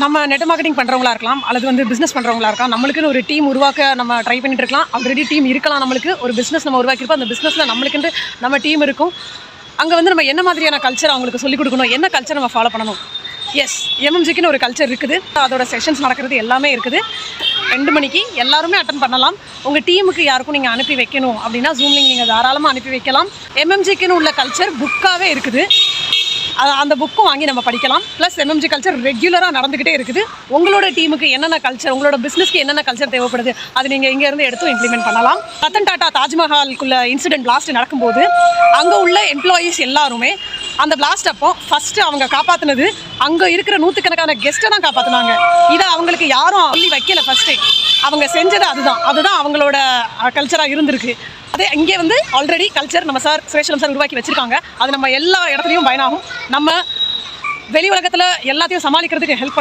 நம்ம net marketing பண்ணுறவங்களா இருக்கலாம், அல்லது வந்து பிஸ்னஸ் பண்ணுறவங்களா இருக்கலாம். நம்மளுக்குன்னு ஒரு டீம் உருவாக்க நம்ம ட்ரை பண்ணிட்டு இருக்கலாம். ஆல்ரெடி டீம் இருக்கலாம். நம்மளுக்கு ஒரு பிஸ்னஸ் நம்ம உருவாக்கியிருப்போம். அந்த பிஸ்னஸில் நம்மளுக்குன்ட்டு நம்ம டீம் இருக்கும். அங்கே வந்து நம்ம என்ன மாதிரியான கல்ச்சர் அவங்களுக்கு சொல்லிக் கொடுக்கணும், என்ன கல்ச்சர் நம்ம ஃபாலோ பண்ணணும். எஸ், எம்எம்ஜிக்குன்னு ஒரு கல்ச்சர் இருக்குது. அதோட செஷன்ஸ் நடக்கிறது எல்லாமே இருக்குது. 2 மணிக்கு எல்லாருமே அட்டன் பண்ணலாம். உங்கள் டீமுக்கு யாருக்கும் நீங்கள் அனுப்பி வைக்கணும் அப்படின்னா ஜூம் லிங்க் நீங்கள் தாராளமாக அனுப்பி வைக்கலாம். எம்எம்ஜிக்குன்னு உள்ள கல்ச்சர் புக்காகவே இருக்குது. அந்த புக்கும் வாங்கி நம்ம படிக்கலாம். ப்ளஸ் எம்எம்ஜி கல்ச்சர் ரெகுலராக நடந்துக்கிட்டே இருக்குது. உங்களோட டீமுக்கு என்னென்ன கல்ச்சர், உங்களோட பிஸ்னஸ்க்கு என்னென்ன கல்ச்சர் தேவைப்படுது, அது நீங்கள் இங்கேருந்து எடுத்து இம்ப்ளிமெண்ட் பண்ணலாம். ரத்தன் டாட்டா தாஜ்மஹாலுக்குள்ள இன்சிடென்ட் பிளாஸ்ட் நடக்கும்போது அங்கே உள்ள எம்ப்ளாயீஸ் எல்லாருமே அந்த பிளாஸ்ட் அப்போ ஃபஸ்ட்டு அவங்க காப்பாற்றினது அங்கே இருக்கிற 100கணக்கான கெஸ்ட்டை தான் காப்பாற்றினாங்க. இதை அவங்களுக்கு யாரும் சொல்லி வைக்கல. ஃபஸ்ட்டு அவங்க செஞ்சது அதுதான் அவங்களோட கல்ச்சராக இருந்திருக்கு. அதே இங்கே வந்து ஆல்ரெடி கல்ச்சர் நம்ம சார் சுரேஷலம் சார் உருவாக்கி வச்சுருக்காங்க. அது நம்ம எல்லா இடத்துலையும் பயனாகும். நம்ம வெளி உலகத்தில் எல்லாத்தையும் சமாளிக்கிறதுக்கு ஹெல்ப் பண்ணும்.